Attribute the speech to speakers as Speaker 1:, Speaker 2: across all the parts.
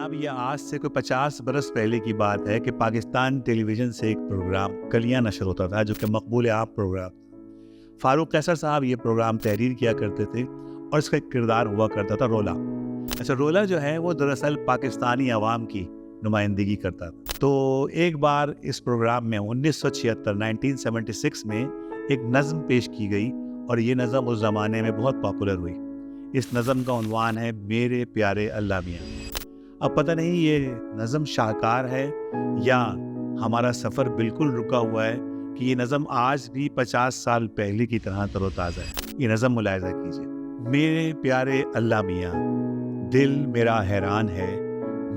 Speaker 1: जनाब, ये आज से कोई 50 बरस पहले की बात है कि पाकिस्तान टेलीविज़न से एक प्रोग्राम कलियां नशर होता था, जो कि मकबूल आम प्रोग्राम था। फारूक कैसर साहब ये प्रोग्राम तहरीर किया करते थे और इसका एक किरदार हुआ करता था रोला। अच्छा, रोला जो है वो दरअसल पाकिस्तानी अवाम की नुमाइंदगी करता था। तो एक बार इस प्रोग्राम में 1976 में एक नज़म पेश की गई और ये नज़म उस ज़माने में बहुत पॉपुलर हुई। इस नज़म का उन्वान है मेरे प्यारे अल्लाह मियाँ। अब पता नहीं ये नज़म शाहकार है या हमारा सफ़र बिल्कुल रुका हुआ है कि ये नज़म आज भी 50 साल पहले की तरह तरोताज़ा है। ये नज़म मुलाहिज़ा कीजिए। मेरे प्यारे अल्लाह मियाँ, दिल मेरा हैरान है,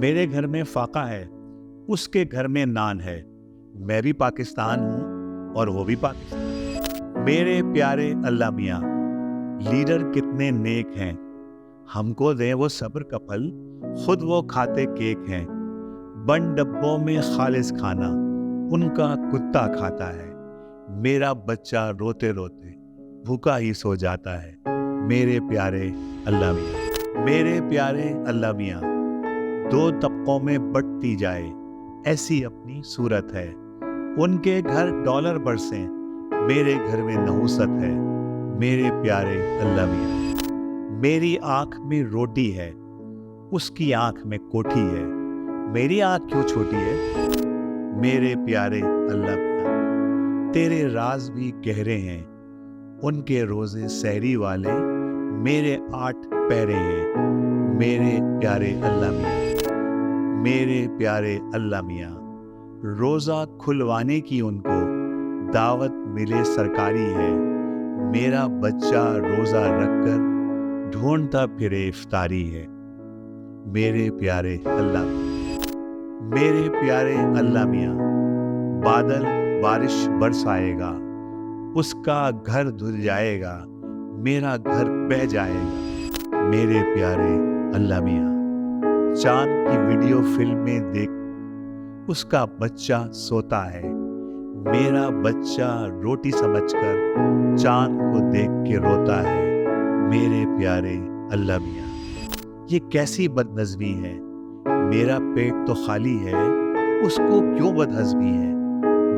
Speaker 1: मेरे घर में फाका है, उसके घर में नान है, मैं भी पाकिस्तान हूँ और वो भी पाकिस्तान। मेरे प्यारे अल्लाह मियाँ, लीडर कितने नेक हैं, हमको दें वो सब्र का फल, खुद वो खाते केक हैं। बंद डब्बों में खालिस खाना, उनका कुत्ता खाता है, मेरा बच्चा रोते रोते भूखा ही सो जाता है। मेरे प्यारे अल्लाह मियाँ, मेरे प्यारे अल्लाह मियाँ, दो तबकों में बंटती जाए ऐसी अपनी सूरत है। उनके घर डॉलर बरसें, मेरे घर में नहुसत है। मेरे प्यारे अल्लाह मियाँ, मेरी आँख में रोटी है, उसकी आँख में कोठी है, मेरी आँख क्यों छोटी है। मेरे प्यारे अल्लाह मियाँ, तेरे राज भी गहरे हैं, उनके रोजे सहरी वाले मेरे 8 पैरे हैं। मेरे प्यारे अल्लाह मियाँ, मेरे प्यारे अल्लाह मियाँ, रोज़ा खुलवाने की उनको दावत मिले सरकारी है, मेरा बच्चा रोज़ा रखकर ढूंढता फिरे इफ्तारी है। मेरे प्यारे अल्लाह मियाँ, मेरे प्यारे अल्लाह मियाँ, बादल बारिश बरसाएगा, उसका घर धुल जाएगा, मेरा घर बह जाएगा। मेरे प्यारे अल्लाह मियाँ, चांद की वीडियो फिल्म में देख उसका बच्चा सोता है, मेरा बच्चा रोटी समझकर चांद को देख के रोता है। मेरे प्यारे अल्लाह मियाँ, ये कैसी बदनज़मी है, मेरा पेट तो खाली है, उसको क्यों बदहज़मी है।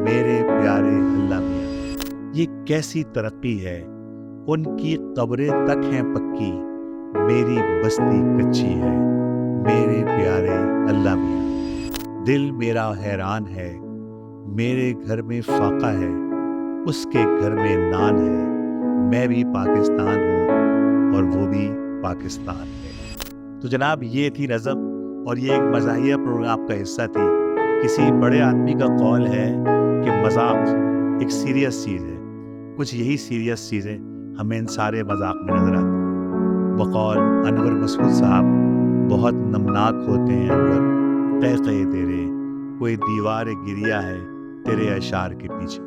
Speaker 1: मेरे प्यारे अल्लाह मियाँ, ये कैसी तरक्की है, उनकी कब्रें तक हैं पक्की, मेरी बस्ती कच्ची है। मेरे प्यारे अल्लाह मियाँ, दिल मेरा हैरान है, मेरे घर में फाका है, उसके घर में नान है, मैं भी पाकिस्तान हूँ और वो भी पाकिस्तान है। तो जनाब, ये थी नज़म और ये एक मज़ाहिया प्रोग्राम का हिस्सा थी। किसी बड़े आदमी का कौल है कि मजाक एक सीरियस चीज़ है। कुछ यही सीरियस चीज़ें हमें इन सारे मजाक में नज़र आती हैं। बकौल अनवर मसूद साहब, बहुत नमनाक होते हैं अनवर, कह तेरे कोई दीवार गिरिया है तेरे अशार के पीछे।